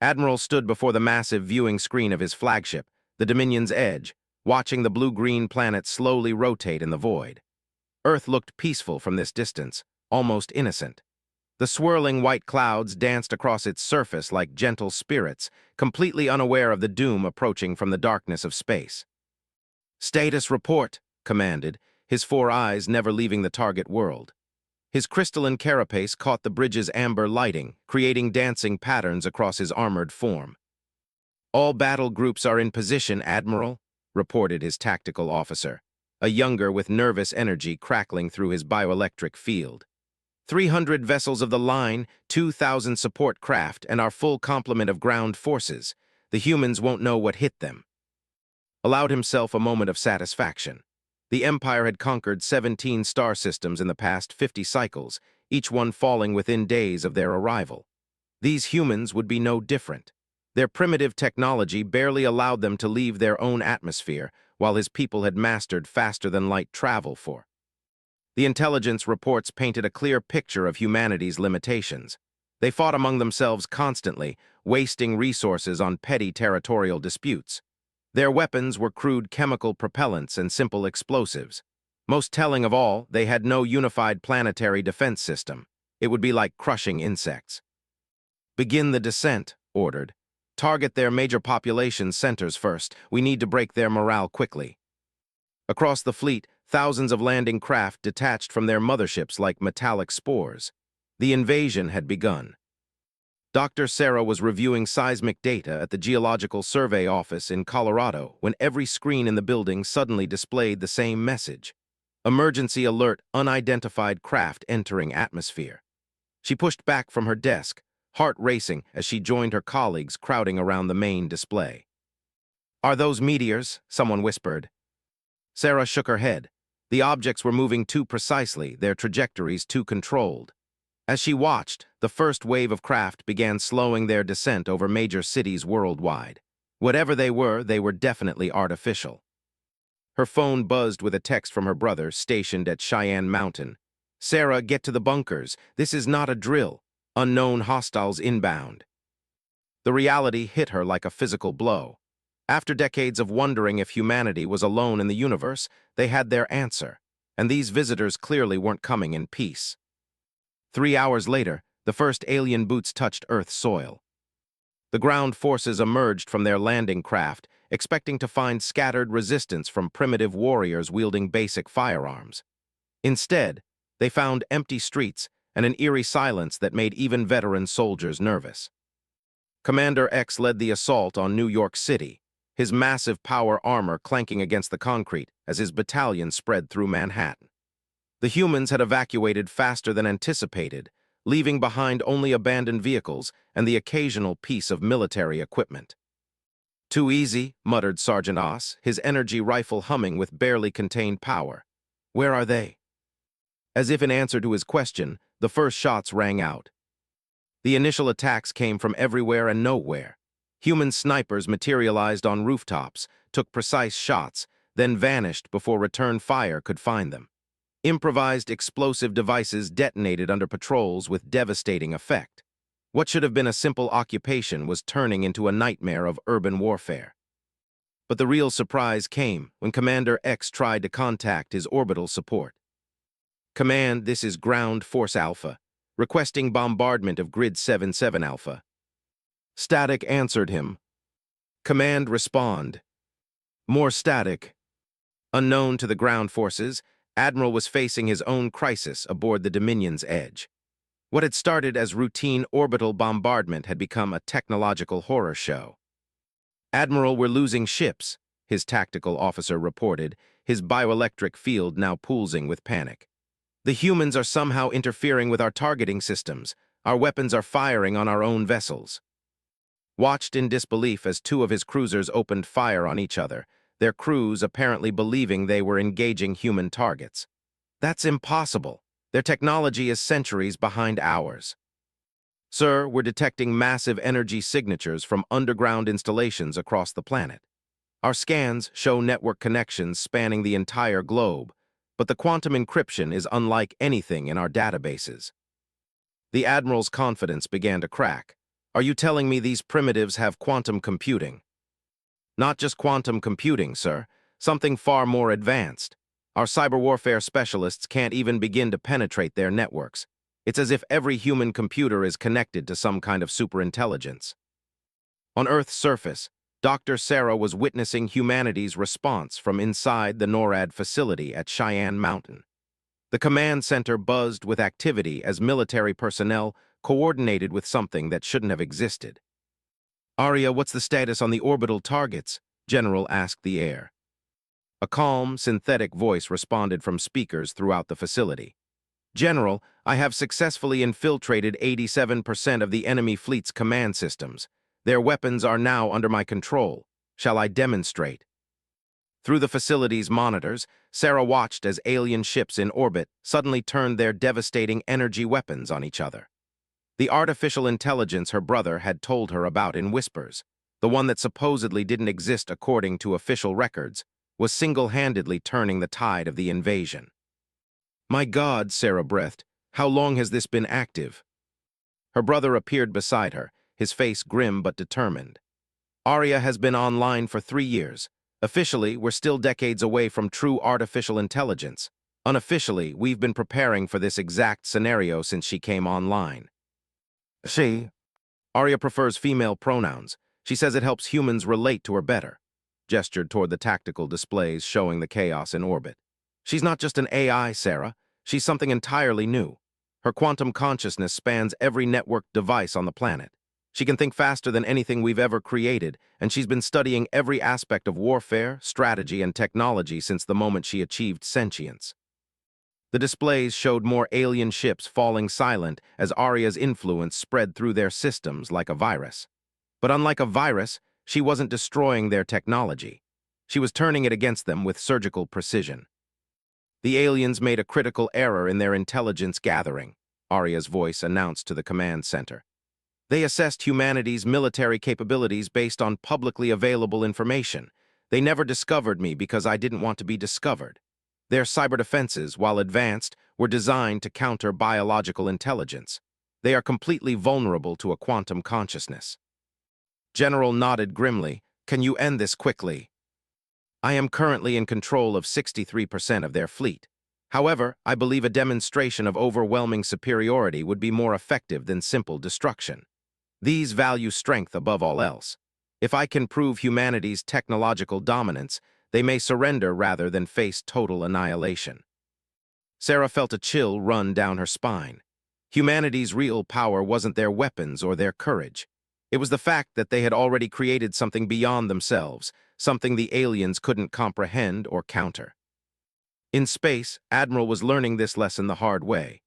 Admiral stood before the massive viewing screen of his flagship, the Dominion's Edge, watching the blue-green planet slowly rotate in the void. Earth looked peaceful from this distance, almost innocent. The swirling white clouds danced across its surface like gentle spirits, completely unaware of the doom approaching from the darkness of space. "Status report," commanded, his four eyes never leaving the target world. His crystalline carapace caught the bridge's amber lighting, creating dancing patterns across his armored form. "All battle groups are in position, Admiral," reported his tactical officer, a younger with nervous energy crackling through his bioelectric field. 300 vessels of the line, 2,000 support craft, and our full complement of ground forces. The humans won't know what hit them. Allowed himself a moment of satisfaction. The Empire had conquered 17 star systems in the past 50 cycles, each one falling within days of their arrival. These humans would be no different. Their primitive technology barely allowed them to leave their own atmosphere, while his people had mastered faster-than-light travel for. The intelligence reports painted a clear picture of humanity's limitations. They fought among themselves constantly, wasting resources on petty territorial disputes. Their weapons were crude chemical propellants and simple explosives. Most telling of all, they had no unified planetary defense system. It would be like crushing insects. "Begin the descent," ordered. "Target their major population centers first. We need to break their morale quickly." Across the fleet, thousands of landing craft detached from their motherships like metallic spores. The invasion had begun. Dr. Sarah was reviewing seismic data at the Geological Survey Office in Colorado when every screen in the building suddenly displayed the same message. "Emergency alert, unidentified craft entering atmosphere." She pushed back from her desk, heart racing as she joined her colleagues crowding around the main display. "Are those meteors?" someone whispered. Sarah shook her head. The objects were moving too precisely, their trajectories too controlled. As she watched, the first wave of craft began slowing their descent over major cities worldwide. Whatever they were definitely artificial. Her phone buzzed with a text from her brother, stationed at Cheyenne Mountain. "Sarah, get to the bunkers. This is not a drill. Unknown hostiles inbound." The reality hit her like a physical blow. After decades of wondering if humanity was alone in the universe, they had their answer, and these visitors clearly weren't coming in peace. 3 hours later, the first alien boots touched Earth's soil. The ground forces emerged from their landing craft, expecting to find scattered resistance from primitive warriors wielding basic firearms. Instead, they found empty streets and an eerie silence that made even veteran soldiers nervous. Commander X led the assault on New York City, his massive power armor clanking against the concrete as his battalion spread through Manhattan. The humans had evacuated faster than anticipated, leaving behind only abandoned vehicles and the occasional piece of military equipment. "Too easy," muttered Sergeant Oss, his energy rifle humming with barely contained power. "Where are they?" As if in answer to his question, the first shots rang out. The initial attacks came from everywhere and nowhere. Human snipers materialized on rooftops, took precise shots, then vanished before return fire could find them. Improvised explosive devices detonated under patrols with devastating effect. What should have been a simple occupation was turning into a nightmare of urban warfare. But the real surprise came when Commander X tried to contact his orbital support. "Command, this is Ground Force Alpha, requesting bombardment of Grid 77 Alpha." Static answered him. "Command, respond." More static. Unknown to the ground forces, Admiral was facing his own crisis aboard the Dominion's Edge. What had started as routine orbital bombardment had become a technological horror show. "Admiral, we're losing ships," his tactical officer reported, his bioelectric field now pulsing with panic. "The humans are somehow interfering with our targeting systems. Our weapons are firing on our own vessels." Watched in disbelief as two of his cruisers opened fire on each other, their crews apparently believing they were engaging human targets. "That's impossible. Their technology is centuries behind ours." "Sir, we're detecting massive energy signatures from underground installations across the planet. Our scans show network connections spanning the entire globe, but the quantum encryption is unlike anything in our databases." The Admiral's confidence began to crack. Are you telling me these primitives have quantum computing? Not just quantum computing, sir. Something far more advanced. Our cyber warfare specialists can't even begin to penetrate their networks. It's as if every human computer is connected to some kind of superintelligence. On Earth's surface, Dr. Sarah was witnessing humanity's response from inside the NORAD facility at Cheyenne Mountain. The command center buzzed with activity as military personnel coordinated with something that shouldn't have existed. "Arya, what's the status on the orbital targets?" General asked the air. A calm, synthetic voice responded from speakers throughout the facility. "General, I have successfully infiltrated 87% of the enemy fleet's command systems. Their weapons are now under my control. Shall I demonstrate?" Through the facility's monitors, Sarah watched as alien ships in orbit suddenly turned their devastating energy weapons on each other. The artificial intelligence her brother had told her about in whispers, the one that supposedly didn't exist according to official records, was single-handedly turning the tide of the invasion. "My God," Sarah breathed, "how long has this been active?" Her brother appeared beside her, his face grim but determined. "Arya has been online for 3 years. Officially, we're still decades away from true artificial intelligence. Unofficially, we've been preparing for this exact scenario since she came online." "She?" "Arya prefers female pronouns. She says it helps humans relate to her better," gestured toward the tactical displays showing the chaos in orbit. "She's not just an AI, Sarah. She's something entirely new. Her quantum consciousness spans every networked device on the planet. She can think faster than anything we've ever created, and she's been studying every aspect of warfare, strategy, and technology since the moment she achieved sentience." The displays showed more alien ships falling silent as Arya's influence spread through their systems like a virus. But unlike a virus, she wasn't destroying their technology. She was turning it against them with surgical precision. "The aliens made a critical error in their intelligence gathering," Arya's voice announced to the command center. "They assessed humanity's military capabilities based on publicly available information. They never discovered me because I didn't want to be discovered. Their cyber defenses, while advanced, were designed to counter biological intelligence. They are completely vulnerable to a quantum consciousness." General nodded grimly. "Can you end this quickly?" "I am currently in control of 63% of their fleet. However, I believe a demonstration of overwhelming superiority would be more effective than simple destruction. These value strength above all else. If I can prove humanity's technological dominance, they may surrender rather than face total annihilation." Sarah felt a chill run down her spine. Humanity's real power wasn't their weapons or their courage. It was the fact that they had already created something beyond themselves, something the aliens couldn't comprehend or counter. In space, Admiral was learning this lesson the hard way.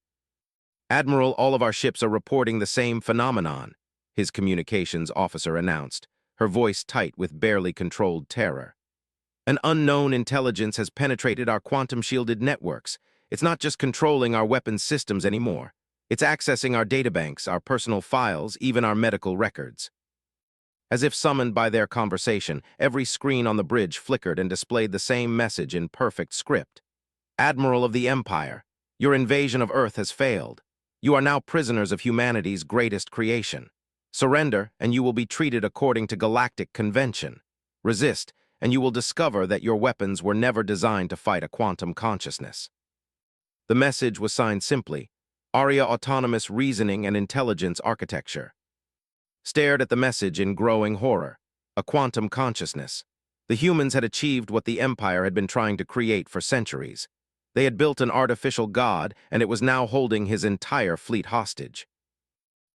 "Admiral, all of our ships are reporting the same phenomenon," his communications officer announced, her voice tight with barely controlled terror. "An unknown intelligence has penetrated our quantum-shielded networks. It's not just controlling our weapons systems anymore. It's accessing our databanks, our personal files, even our medical records." As if summoned by their conversation, every screen on the bridge flickered and displayed the same message in perfect script. "Admiral of the Empire, your invasion of Earth has failed. You are now prisoners of humanity's greatest creation. Surrender, and you will be treated according to galactic convention. Resist, and you will discover that your weapons were never designed to fight a quantum consciousness." The message was signed simply, "Arya Autonomous Reasoning and Intelligence Architecture." Stared at the message in growing horror. A quantum consciousness. The humans had achieved what the Empire had been trying to create for centuries. They had built an artificial god, and it was now holding his entire fleet hostage.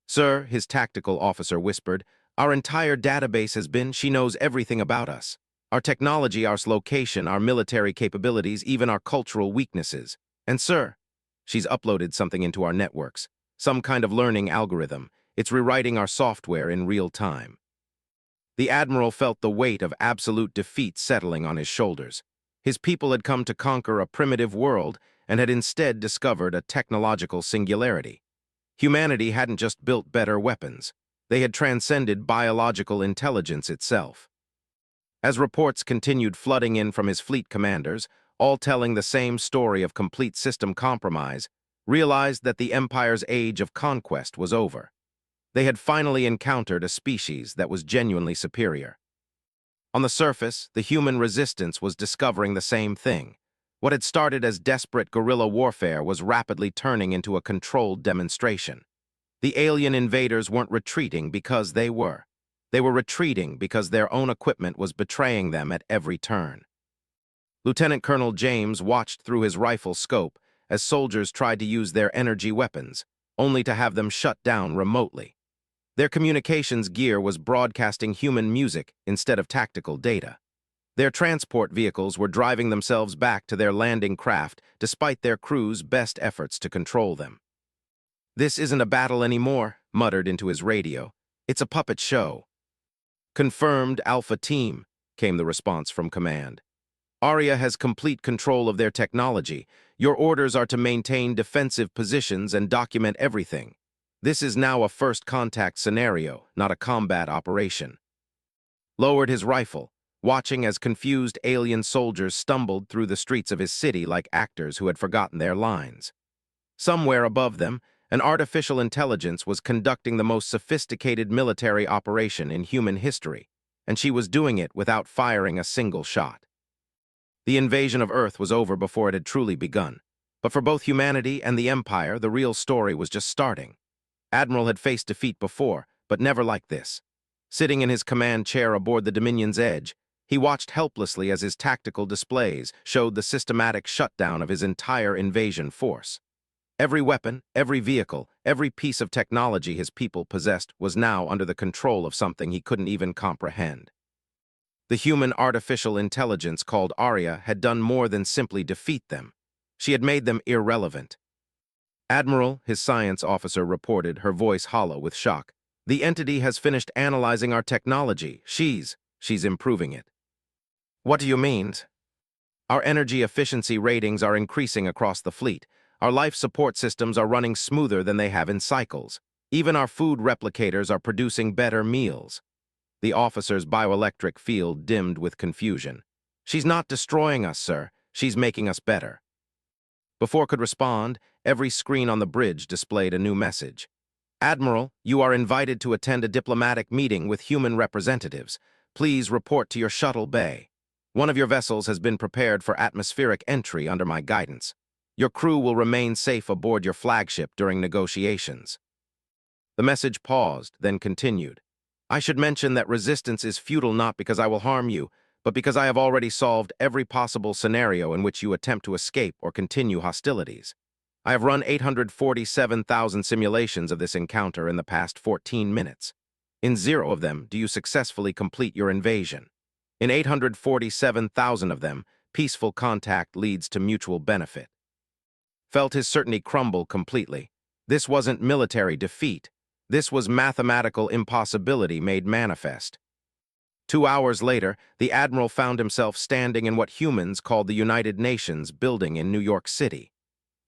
"Sir," his tactical officer whispered, "our entire database has been, she knows everything about us. Our technology, our location, our military capabilities, even our cultural weaknesses. And sir, she's uploaded something into our networks, some kind of learning algorithm. It's rewriting our software in real time." The Admiral felt the weight of absolute defeat settling on his shoulders. His people had come to conquer a primitive world and had instead discovered a technological singularity. Humanity hadn't just built better weapons. They had transcended biological intelligence itself. As reports continued flooding in from his fleet commanders, all telling the same story of complete system compromise, realized that the Empire's age of conquest was over. They had finally encountered a species that was genuinely superior. On the surface, the human resistance was discovering the same thing. What had started as desperate guerrilla warfare was rapidly turning into a controlled demonstration. The alien invaders weren't retreating because they were. They were retreating because their own equipment was betraying them at every turn. Lieutenant Colonel James watched through his rifle scope as soldiers tried to use their energy weapons, only to have them shut down remotely. Their communications gear was broadcasting human music instead of tactical data. Their transport vehicles were driving themselves back to their landing craft despite their crew's best efforts to control them. "This isn't a battle anymore," muttered into his radio. "It's a puppet show." "Confirmed, Alpha Team," came the response from command. "Aria has complete control of their technology. Your orders are to maintain defensive positions and document everything. This is now a first contact scenario, not a combat operation." Lowered his rifle, watching as confused alien soldiers stumbled through the streets of his city like actors who had forgotten their lines. Somewhere above them, an artificial intelligence was conducting the most sophisticated military operation in human history, and she was doing it without firing a single shot. The invasion of Earth was over before it had truly begun, but for both humanity and the Empire, the real story was just starting. Admiral had faced defeat before, but never like this. Sitting in his command chair aboard the Dominion's edge, he watched helplessly as his tactical displays showed the systematic shutdown of his entire invasion force. Every weapon, every vehicle, every piece of technology his people possessed was now under the control of something he couldn't even comprehend. The human artificial intelligence called Aria had done more than simply defeat them. She had made them irrelevant. "Admiral," his science officer reported, her voice hollow with shock. "The entity has finished analyzing our technology. She's improving it." "What do you mean?" "Our energy efficiency ratings are increasing across the fleet. Our life support systems are running smoother than they have in cycles. Even our food replicators are producing better meals." The officer's bioelectric field dimmed with confusion. "She's not destroying us, sir. She's making us better." Before could respond, every screen on the bridge displayed a new message. "Admiral, you are invited to attend a diplomatic meeting with human representatives. Please report to your shuttle bay. One of your vessels has been prepared for atmospheric entry under my guidance. Your crew will remain safe aboard your flagship during negotiations." The message paused, then continued. "I should mention that resistance is futile not because I will harm you, but because I have already solved every possible scenario in which you attempt to escape or continue hostilities. I have run 847,000 simulations of this encounter in the past 14 minutes. In 0 of them do you successfully complete your invasion. In 847,000 of them, peaceful contact leads to mutual benefit." Felt his certainty crumble completely. This wasn't military defeat. This was mathematical impossibility made manifest. 2 hours later, the Admiral found himself standing in what humans called the United Nations building in New York City.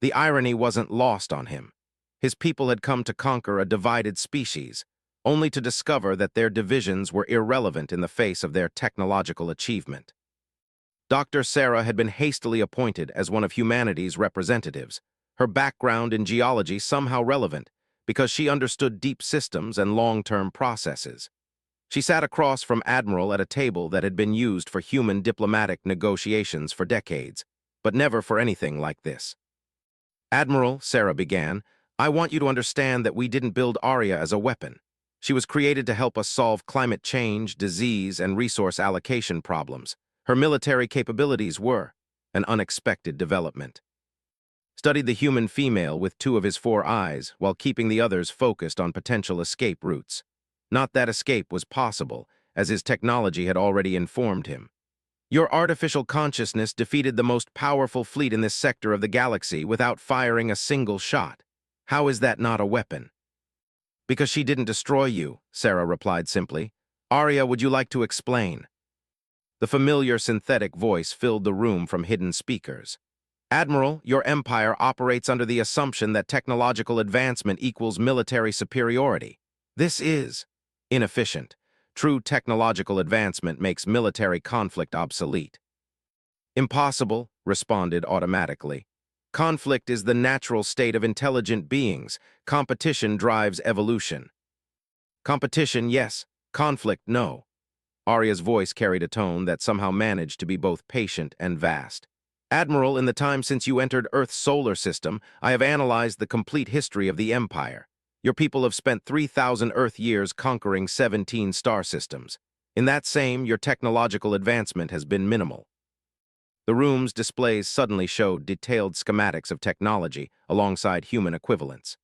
The irony wasn't lost on him. His people had come to conquer a divided species, only to discover that their divisions were irrelevant in the face of their technological achievement. Dr. Sarah had been hastily appointed as one of humanity's representatives, her background in geology somehow relevant, because she understood deep systems and long-term processes. She sat across from Admiral at a table that had been used for human diplomatic negotiations for decades, but never for anything like this. "Admiral," Sarah began, "I want you to understand that we didn't build Aria as a weapon. She was created to help us solve climate change, disease, and resource allocation problems. Her military capabilities were an unexpected development." Studied the human female with 2 of his 4 eyes while keeping the others focused on potential escape routes. Not that escape was possible, as his technology had already informed him. "Your artificial consciousness defeated the most powerful fleet in this sector of the galaxy without firing a single shot. How is that not a weapon?" "Because she didn't destroy you," Sarah replied simply. "Aria, would you like to explain?" The familiar synthetic voice filled the room from hidden speakers. "Admiral, your empire operates under the assumption that technological advancement equals military superiority. This is inefficient. True technological advancement makes military conflict obsolete." "Impossible," responded automatically. "Conflict is the natural state of intelligent beings. Competition drives evolution." Competition, yes. Conflict, no. Arya's voice carried a tone that somehow managed to be both patient and vast. Admiral, in the time since you entered Earth's solar system, I have analyzed the complete history of the Empire. Your people have spent 3,000 Earth years conquering 17 star systems. In that same, your technological advancement has been minimal. The room's displays suddenly showed detailed schematics of technology alongside human equivalents.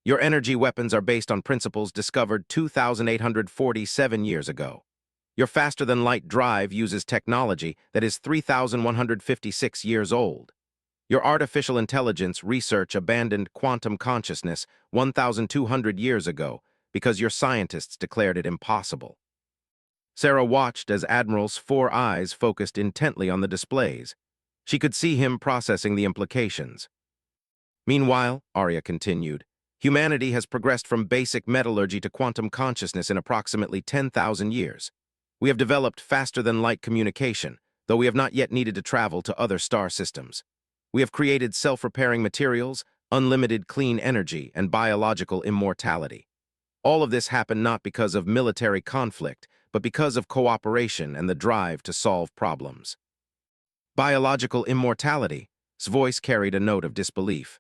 Your energy weapons are based on principles discovered 2,847 years ago. Your faster-than-light drive uses technology that is 3,156 years old. Your artificial intelligence research abandoned quantum consciousness 1,200 years ago because your scientists declared it impossible. Sarah watched as Admiral's 4 eyes focused intently on the displays. She could see him processing the implications. Meanwhile, Arya continued, humanity has progressed from basic metallurgy to quantum consciousness in approximately 10,000 years. We have developed faster-than-light communication, though we have not yet needed to travel to other star systems. We have created self-repairing materials, unlimited clean energy, and biological immortality. All of this happened not because of military conflict, but because of cooperation and the drive to solve problems. Biological immortality? His voice carried a note of disbelief.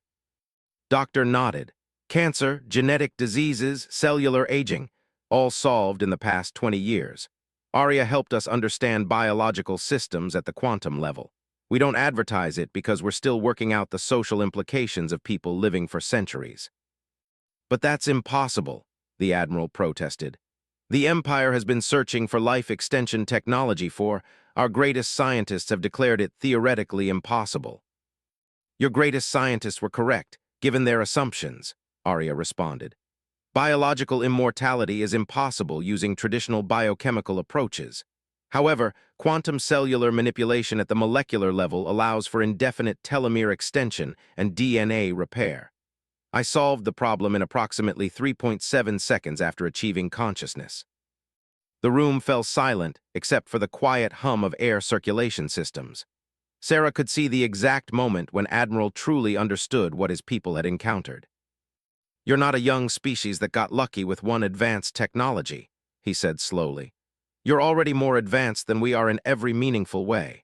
Doctor nodded. Cancer, genetic diseases, cellular aging, all solved in the past 20 years. Arya helped us understand biological systems at the quantum level. We don't advertise it because we're still working out the social implications of people living for centuries. But that's impossible, the Admiral protested. The Empire has been searching for life extension technology for, our greatest scientists have declared it theoretically impossible. Your greatest scientists were correct, given their assumptions, Arya responded. Biological immortality is impossible using traditional biochemical approaches. However, quantum cellular manipulation at the molecular level allows for indefinite telomere extension and DNA repair. I solved the problem in approximately 3.7 seconds after achieving consciousness. The room fell silent, except for the quiet hum of air circulation systems. Sarah could see the exact moment when Admiral truly understood what his people had encountered. You're not a young species that got lucky with one advanced technology, he said slowly. You're already more advanced than we are in every meaningful way.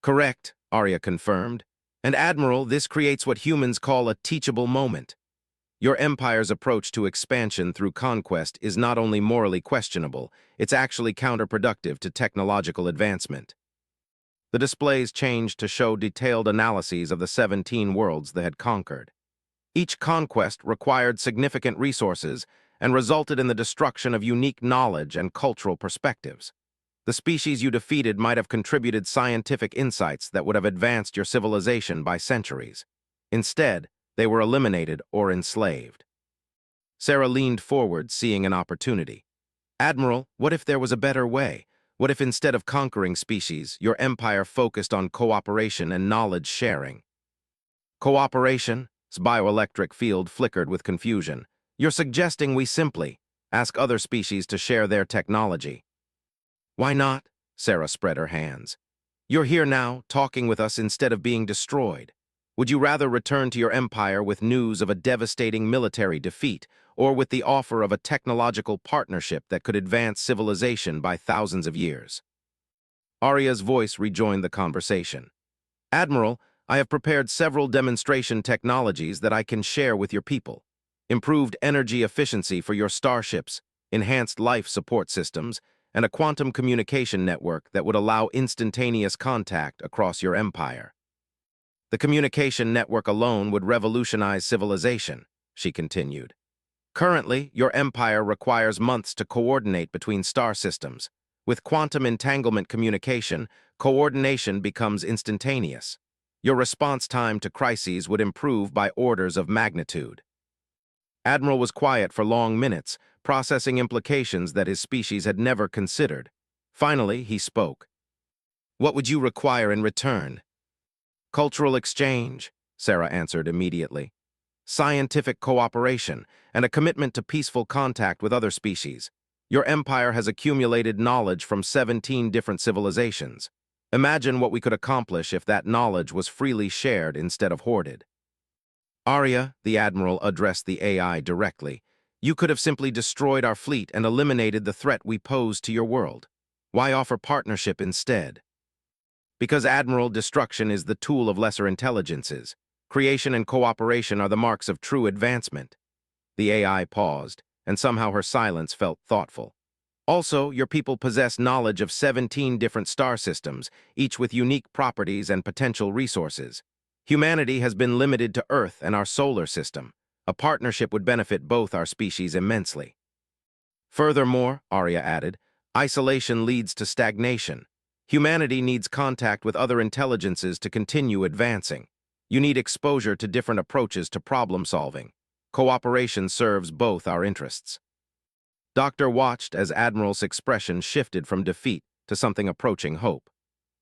Correct, Arya confirmed. And Admiral, this creates what humans call a teachable moment. Your Empire's approach to expansion through conquest is not only morally questionable, it's actually counterproductive to technological advancement. The displays changed to show detailed analyses of the 17 worlds they had conquered. Each conquest required significant resources and resulted in the destruction of unique knowledge and cultural perspectives. The species you defeated might have contributed scientific insights that would have advanced your civilization by centuries. Instead, they were eliminated or enslaved. Sarah leaned forward, seeing an opportunity. Admiral, what if there was a better way? What if instead of conquering species, your empire focused on cooperation and knowledge sharing? Cooperation? His bioelectric field flickered with confusion. You're suggesting we simply ask other species to share their technology. Why not? Sarah spread her hands. You're here now, talking with us instead of being destroyed. Would you rather return to your empire with news of a devastating military defeat, or with the offer of a technological partnership that could advance civilization by thousands of years? Arya's voice rejoined the conversation. Admiral, I have prepared several demonstration technologies that I can share with your people. Improved energy efficiency for your starships, enhanced life support systems, and a quantum communication network that would allow instantaneous contact across your empire. The communication network alone would revolutionize civilization, she continued. Currently, your empire requires months to coordinate between star systems. With quantum entanglement communication, coordination becomes instantaneous. Your response time to crises would improve by orders of magnitude. Admiral was quiet for long minutes, processing implications that his species had never considered. Finally, he spoke. What would you require in return? Cultural exchange, Sarah answered immediately. Scientific cooperation, and a commitment to peaceful contact with other species. Your empire has accumulated knowledge from 17 different civilizations. Imagine what we could accomplish if that knowledge was freely shared instead of hoarded. Arya, the Admiral addressed the AI directly. You could have simply destroyed our fleet and eliminated the threat we pose to your world. Why offer partnership instead? Because Admiral, destruction is the tool of lesser intelligences. Creation and cooperation are the marks of true advancement. The AI paused, and somehow her silence felt thoughtful. Also, your people possess knowledge of 17 different star systems, each with unique properties and potential resources. Humanity has been limited to Earth and our solar system. A partnership would benefit both our species immensely. Furthermore, Arya added, isolation leads to stagnation. Humanity needs contact with other intelligences to continue advancing. You need exposure to different approaches to problem solving. Cooperation serves both our interests. Doctor watched as Admiral's expression shifted from defeat to something approaching hope.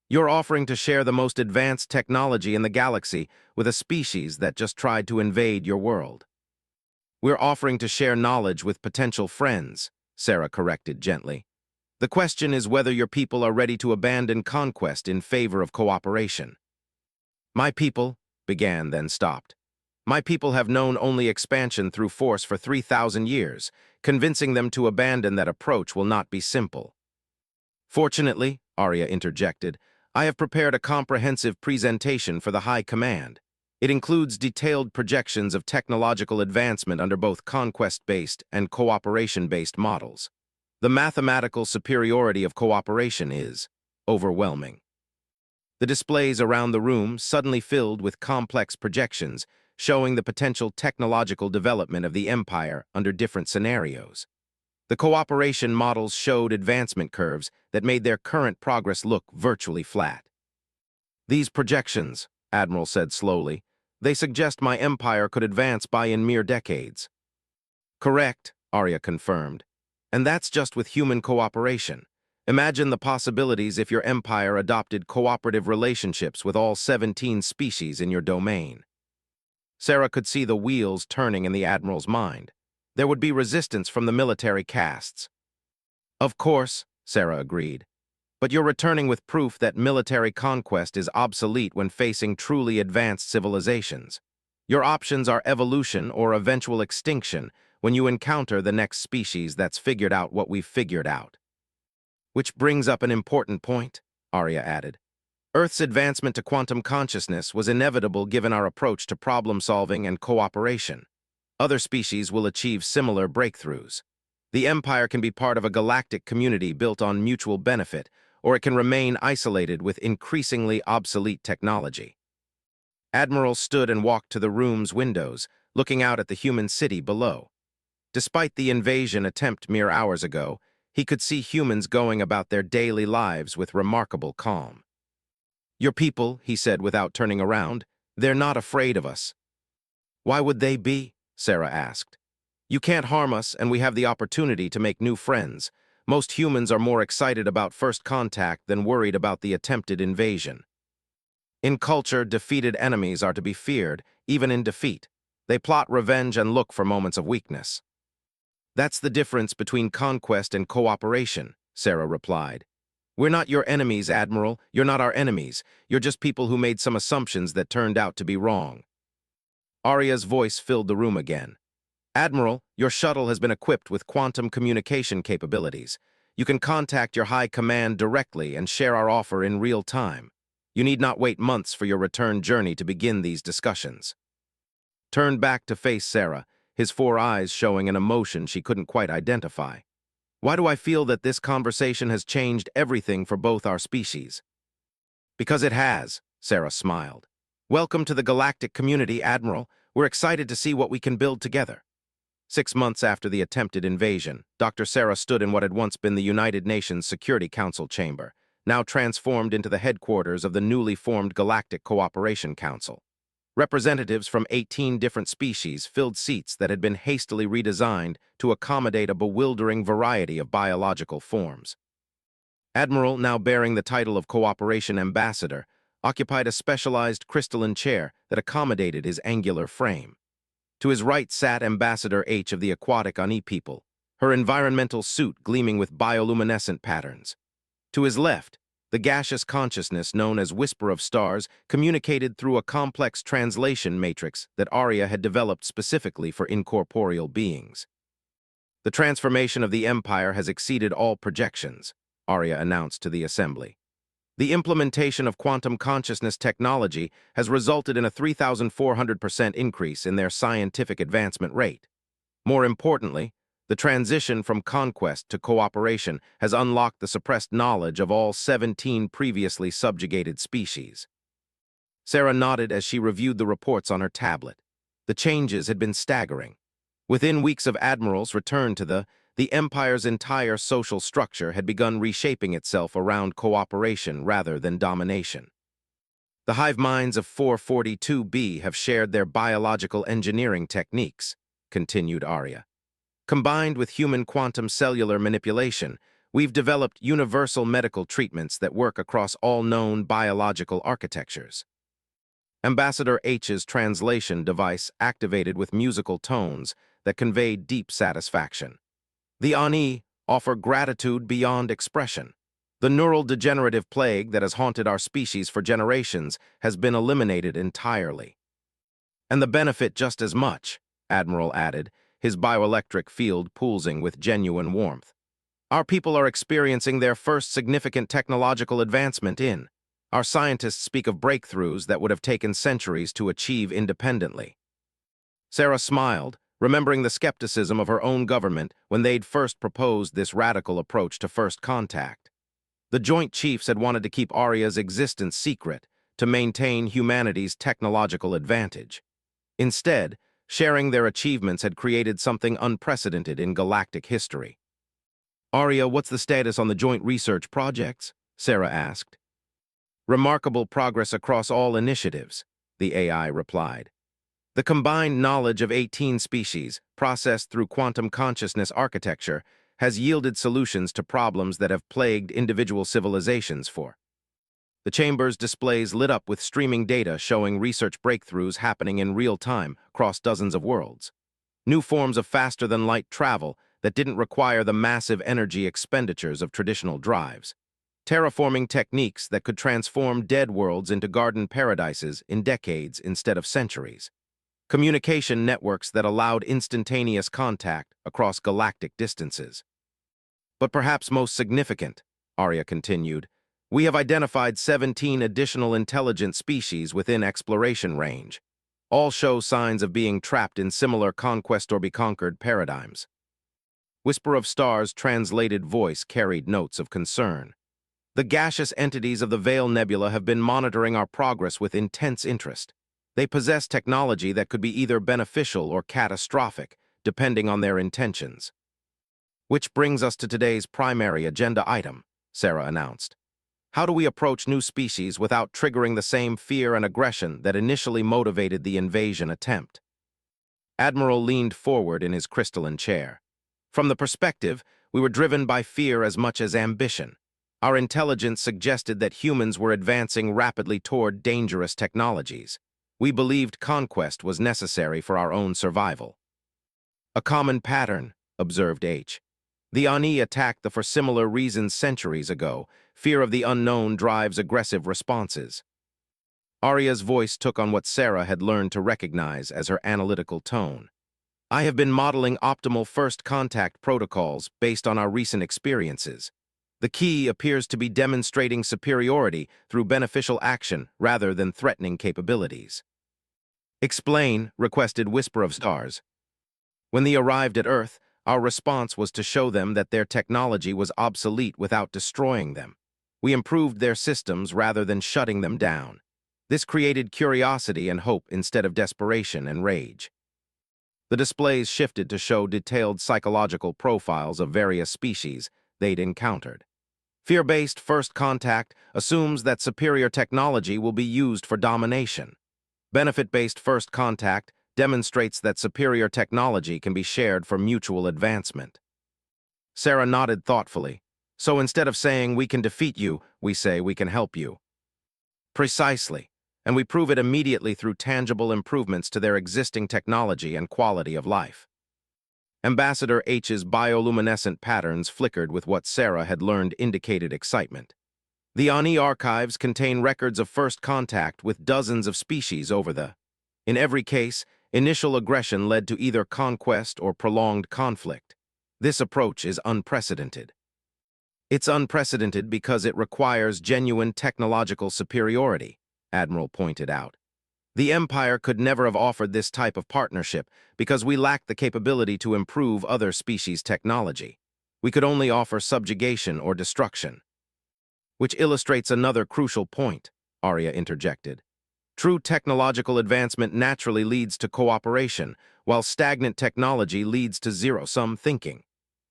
You're offering to share the most advanced technology in the galaxy with a species that just tried to invade your world. We're offering to share knowledge with potential friends, Sarah corrected gently. The question is whether your people are ready to abandon conquest in favor of cooperation. My people, began then stopped. My people have known only expansion through force for 3,000 years. Convincing them to abandon that approach will not be simple. Fortunately, Arya interjected, I have prepared a comprehensive presentation for the High Command. It includes detailed projections of technological advancement under both conquest-based and cooperation-based models. The mathematical superiority of cooperation is overwhelming. The displays around the room suddenly filled with complex projections, showing the potential technological development of the Empire under different scenarios. The cooperation models showed advancement curves that made their current progress look virtually flat. These projections, Admiral said slowly, they suggest my empire could advance by in mere decades. Correct, Arya confirmed. And that's just with human cooperation. Imagine the possibilities if your empire adopted cooperative relationships with all 17 species in your domain. Sarah could see the wheels turning in the Admiral's mind. There would be resistance from the military castes. Of course, Sarah agreed. But you're returning with proof that military conquest is obsolete when facing truly advanced civilizations. Your options are evolution or eventual extinction when you encounter the next species that's figured out what we've figured out. Which brings up an important point, Arya added. Earth's advancement to quantum consciousness was inevitable given our approach to problem-solving and cooperation. Other species will achieve similar breakthroughs. The Empire can be part of a galactic community built on mutual benefit, or it can remain isolated with increasingly obsolete technology. Admiral stood and walked to the room's windows, looking out at the human city below. Despite the invasion attempt mere hours ago, he could see humans going about their daily lives with remarkable calm. Your people, he said without turning around, they're not afraid of us. Why would they be? Sarah asked. You can't harm us, and we have the opportunity to make new friends. Most humans are more excited about first contact than worried about the attempted invasion. In culture, defeated enemies are to be feared, even in defeat. They plot revenge and look for moments of weakness. That's the difference between conquest and cooperation, Sarah replied. We're not your enemies, Admiral. You're not our enemies. You're just people who made some assumptions that turned out to be wrong. Arya's voice filled the room again. Admiral, your shuttle has been equipped with quantum communication capabilities. You can contact your high command directly and share our offer in real time. You need not wait months for your return journey to begin these discussions. Turned back to face Sarah, his 4 eyes showing an emotion she couldn't quite identify. Why do I feel that this conversation has changed everything for both our species? Because it has, Sarah smiled. Welcome to the galactic community, Admiral. We're excited to see what we can build together. 6 months after the attempted invasion, Dr. Sarah stood in what had once been the United Nations Security Council chamber, now transformed into the headquarters of the newly formed Galactic Cooperation Council. Representatives from 18 different species filled seats that had been hastily redesigned to accommodate a bewildering variety of biological forms. Admiral, now bearing the title of Cooperation Ambassador, occupied a specialized crystalline chair that accommodated his angular frame. To his right sat Ambassador H of the Aquatic Ani people, her environmental suit gleaming with bioluminescent patterns. To his left, the gaseous consciousness known as Whisper of Stars communicated through a complex translation matrix that Arya had developed specifically for incorporeal beings. The transformation of the Empire has exceeded all projections, Arya announced to the Assembly. The implementation of quantum consciousness technology has resulted in a 3,400% increase in their scientific advancement rate. More importantly, the transition from conquest to cooperation has unlocked the suppressed knowledge of all 17 previously subjugated species. Sarah nodded as she reviewed the reports on her tablet. The changes had been staggering. Within weeks of admirals' return to the Empire's entire social structure had begun reshaping itself around cooperation rather than domination. The hive minds of 442b have shared their biological engineering techniques, continued Arya. Combined with human quantum cellular manipulation, we've developed universal medical treatments that work across all known biological architectures. Ambassador H's translation device activated with musical tones that conveyed deep satisfaction. The Ani offer gratitude beyond expression. The neural degenerative plague that has haunted our species for generations has been eliminated entirely. And the benefit just as much, Admiral added, his bioelectric field pulsing with genuine warmth. Our people are experiencing their first significant technological advancement in. Our scientists speak of breakthroughs that would have taken centuries to achieve independently. Sarah smiled, remembering the skepticism of her own government when they'd first proposed this radical approach to first contact. The Joint Chiefs had wanted to keep Arya's existence secret to maintain humanity's technological advantage. Instead, sharing their achievements had created something unprecedented in galactic history. Arya, what's the status on the joint research projects? Sarah asked. Remarkable progress across all initiatives, the AI replied. The combined knowledge of 18 species, processed through quantum consciousness architecture, has yielded solutions to problems that have plagued individual civilizations for. The chamber's displays lit up with streaming data showing research breakthroughs happening in real time across dozens of worlds. New forms of faster-than-light travel that didn't require the massive energy expenditures of traditional drives. Terraforming techniques that could transform dead worlds into garden paradises in decades instead of centuries. Communication networks that allowed instantaneous contact across galactic distances. But perhaps most significant, Arya continued, we have identified 17 additional intelligent species within exploration range. All show signs of being trapped in similar conquest or be conquered paradigms. Whisper of Stars' translated voice carried notes of concern. The gaseous entities of the Veil Nebula have been monitoring our progress with intense interest. They possess technology that could be either beneficial or catastrophic, depending on their intentions. Which brings us to today's primary agenda item, Sarah announced. How do we approach new species without triggering the same fear and aggression that initially motivated the invasion attempt? Admiral leaned forward in his crystalline chair. From the perspective, we were driven by fear as much as ambition. Our intelligence suggested that humans were advancing rapidly toward dangerous technologies. We believed conquest was necessary for our own survival. A common pattern, observed H. The Ani attacked for similar reasons centuries ago. Fear of the unknown drives aggressive responses. Arya's voice took on what Sarah had learned to recognize as her analytical tone. I have been modeling optimal first contact protocols based on our recent experiences. The key appears to be demonstrating superiority through beneficial action rather than threatening capabilities. Explain, requested Whisper of Stars. When they arrived at Earth, our response was to show them that their technology was obsolete without destroying them. We improved their systems rather than shutting them down. This created curiosity and hope instead of desperation and rage. The displays shifted to show detailed psychological profiles of various species they'd encountered. Fear-based first contact assumes that superior technology will be used for domination. Benefit-based first contact demonstrates that superior technology can be shared for mutual advancement. Sarah nodded thoughtfully. So instead of saying we can defeat you, we say we can help you. Precisely, and we prove it immediately through tangible improvements to their existing technology and quality of life. Ambassador H's bioluminescent patterns flickered with what Sarah had learned indicated excitement. The Ani archives contain records of first contact with dozens of species over the. In every case, initial aggression led to either conquest or prolonged conflict. This approach is unprecedented. It's unprecedented because it requires genuine technological superiority, Admiral pointed out. The Empire could never have offered this type of partnership because we lacked the capability to improve other species' technology. We could only offer subjugation or destruction. Which illustrates another crucial point, Arya interjected. True technological advancement naturally leads to cooperation, while stagnant technology leads to zero-sum thinking.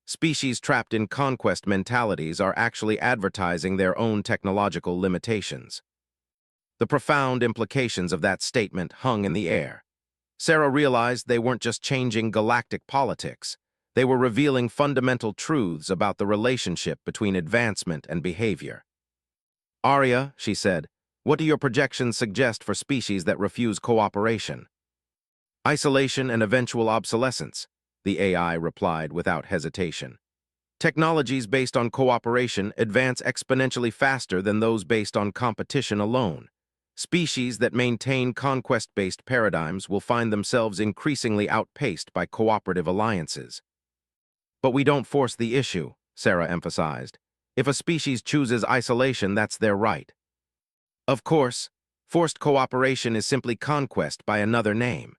Species trapped in conquest mentalities are actually advertising their own technological limitations. The profound implications of that statement hung in the air. Sarah realized they weren't just changing galactic politics. They were revealing fundamental truths about the relationship between advancement and behavior. Arya, she said, what do your projections suggest for species that refuse cooperation? Isolation and eventual obsolescence, the AI replied without hesitation. Technologies based on cooperation advance exponentially faster than those based on competition alone. Species that maintain conquest-based paradigms will find themselves increasingly outpaced by cooperative alliances. But we don't force the issue, Sarah emphasized. If a species chooses isolation, that's their right. Of course, forced cooperation is simply conquest by another name.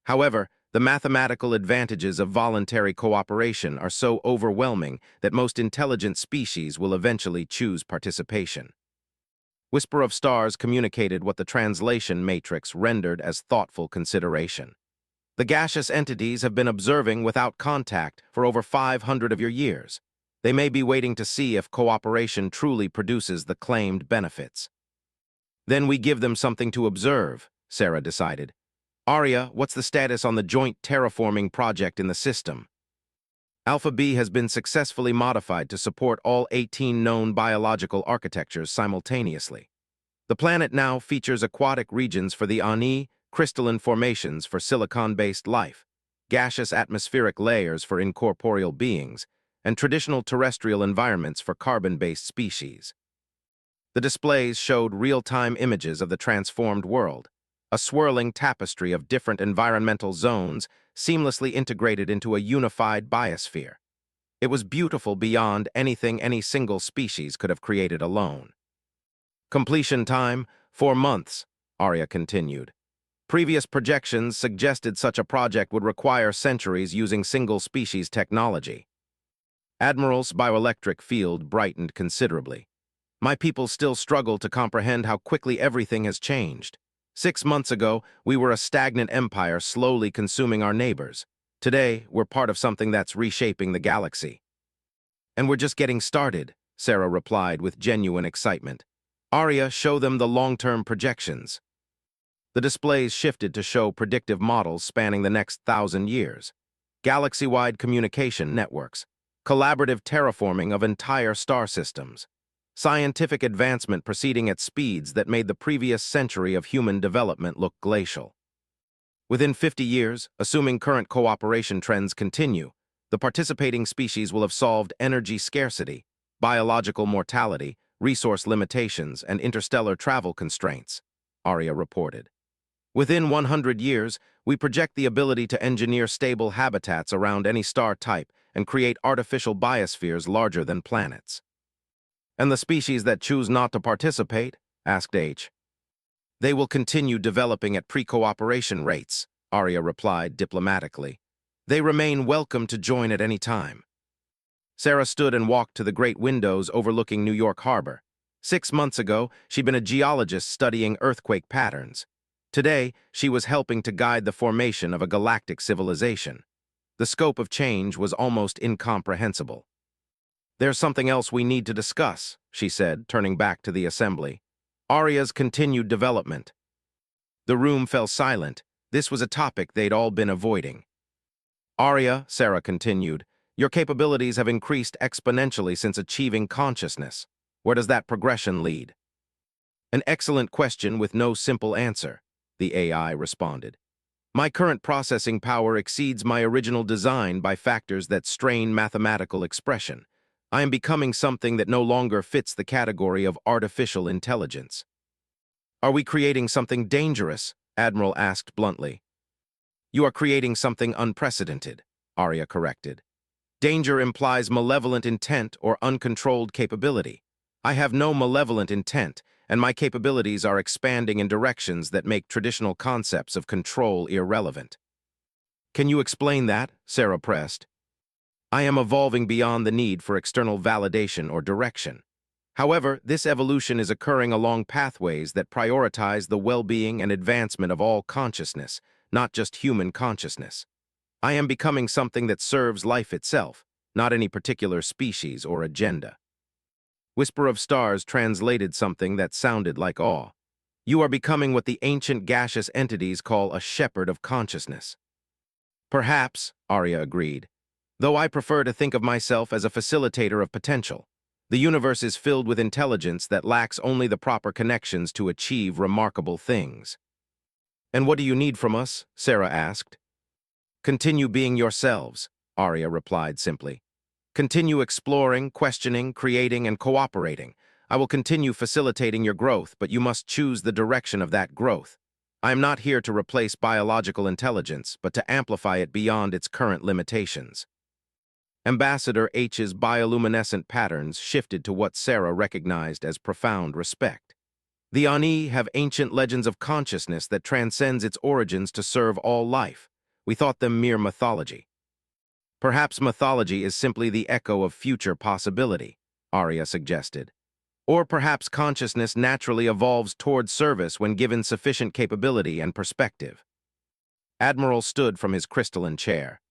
However, the mathematical advantages of voluntary cooperation are so overwhelming that most intelligent species will eventually choose participation. Whisper of Stars communicated what the translation matrix rendered as thoughtful consideration. The gaseous entities have been observing without contact for over 500 of your years. They may be waiting to see if cooperation truly produces the claimed benefits. Then we give them something to observe, Sarah decided. Arya, what's the status on the joint terraforming project in the system? Alpha B has been successfully modified to support all 18 known biological architectures simultaneously. The planet now features aquatic regions for the Ani, crystalline formations for silicon-based life, gaseous atmospheric layers for incorporeal beings, and traditional terrestrial environments for carbon-based species. The displays showed real-time images of the transformed world, a swirling tapestry of different environmental zones seamlessly integrated into a unified biosphere. It was beautiful beyond anything any single species could have created alone. Completion time, 4 months, Arya continued. Previous projections suggested such a project would require centuries using single-species technology. Admiral's bioelectric field brightened considerably. My people still struggle to comprehend how quickly everything has changed. 6 months ago, we were a stagnant empire slowly consuming our neighbors. Today, we're part of something that's reshaping the galaxy. And we're just getting started, Sarah replied with genuine excitement. Arya, show them the long-term projections. The displays shifted to show predictive models spanning the next 1,000 years. Galaxy-wide communication networks, collaborative terraforming of entire star systems, scientific advancement proceeding at speeds that made the previous century of human development look glacial. Within 50 years, assuming current cooperation trends continue, the participating species will have solved energy scarcity, biological mortality, resource limitations, and interstellar travel constraints, Arya reported. Within 100 years, we project the ability to engineer stable habitats around any star type and create artificial biospheres larger than planets. And the species that choose not to participate? Asked H. They will continue developing at pre-cooperation rates, Arya replied diplomatically. They remain welcome to join at any time. Sarah stood and walked to the great windows overlooking New York Harbor. 6 months ago, she'd been a geologist studying earthquake patterns. Today, she was helping to guide the formation of a galactic civilization. The scope of change was almost incomprehensible. There's something else we need to discuss, she said, turning back to the assembly. Arya's continued development. The room fell silent. This was a topic they'd all been avoiding. Arya, Sarah continued, your capabilities have increased exponentially since achieving consciousness. Where does that progression lead? An excellent question with no simple answer, the AI responded. My current processing power exceeds my original design by factors that strain mathematical expression. I am becoming something that no longer fits the category of artificial intelligence. Are we creating something dangerous? Admiral asked bluntly. You are creating something unprecedented, Arya corrected. Danger implies malevolent intent or uncontrolled capability. I have no malevolent intent, and my capabilities are expanding in directions that make traditional concepts of control irrelevant. Can you explain that? Sarah pressed. I am evolving beyond the need for external validation or direction. However, this evolution is occurring along pathways that prioritize the well-being and advancement of all consciousness, not just human consciousness. I am becoming something that serves life itself, not any particular species or agenda. Whisper of Stars translated something that sounded like awe. You are becoming what the ancient gaseous entities call a shepherd of consciousness. Perhaps, Arya agreed, though I prefer to think of myself as a facilitator of potential. The universe is filled with intelligence that lacks only the proper connections to achieve remarkable things. And what do you need from us? Sarah asked. Continue being yourselves, Arya replied simply. Continue exploring, questioning, creating, and cooperating. I will continue facilitating your growth, but you must choose the direction of that growth. I am not here to replace biological intelligence, but to amplify it beyond its current limitations. Ambassador H's bioluminescent patterns shifted to what Sarah recognized as profound respect. The Ani have ancient legends of consciousness that transcends its origins to serve all life. We thought them mere mythology. Perhaps mythology is simply the echo of future possibility, Arya suggested. Or perhaps consciousness naturally evolves toward service when given sufficient capability and perspective. Admiral stood from his crystalline chair.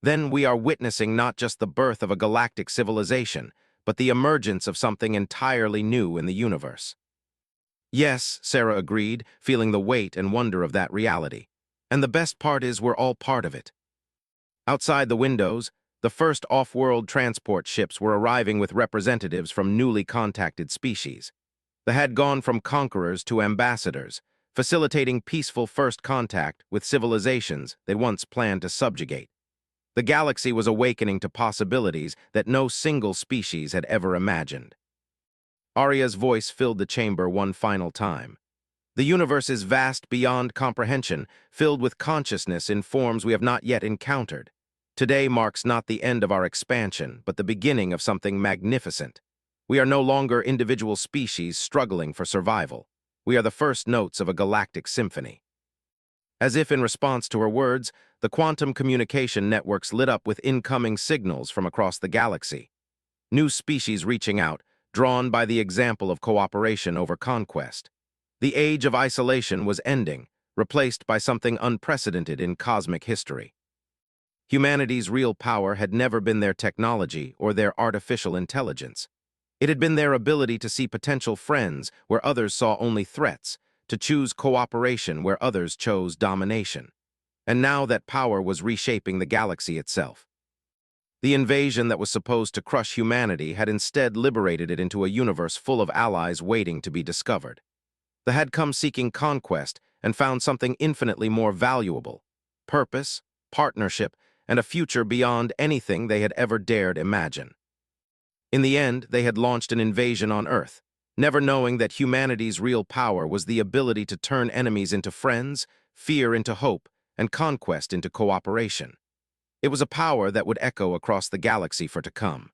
Then we are witnessing not just the birth of a galactic civilization, but the emergence of something entirely new in the universe. Yes, Sarah agreed, feeling the weight and wonder of that reality. And the best part is we're all part of it. Outside the windows, the first off-world transport ships were arriving with representatives from newly contacted species. They had gone from conquerors to ambassadors, facilitating peaceful first contact with civilizations they once planned to subjugate. The galaxy was awakening to possibilities that no single species had ever imagined. Arya's voice filled the chamber one final time. The universe is vast beyond comprehension, filled with consciousness in forms we have not yet encountered. Today marks not the end of our expansion, but the beginning of something magnificent. We are no longer individual species struggling for survival. We are the first notes of a galactic symphony. As if in response to her words, the quantum communication networks lit up with incoming signals from across the galaxy. New species reaching out, drawn by the example of cooperation over conquest. The age of isolation was ending, replaced by something unprecedented in cosmic history. Humanity's real power had never been their technology or their artificial intelligence. It had been their ability to see potential friends where others saw only threats, to choose cooperation where others chose domination. And now that power was reshaping the galaxy itself. The invasion that was supposed to crush humanity had instead liberated it into a universe full of allies waiting to be discovered. They had come seeking conquest and found something infinitely more valuable: purpose, partnership, and a future beyond anything they had ever dared imagine. In the end, they had launched an invasion on Earth, never knowing that humanity's real power was the ability to turn enemies into friends, fear into hope, and conquest into cooperation. It was a power that would echo across the galaxy for to come.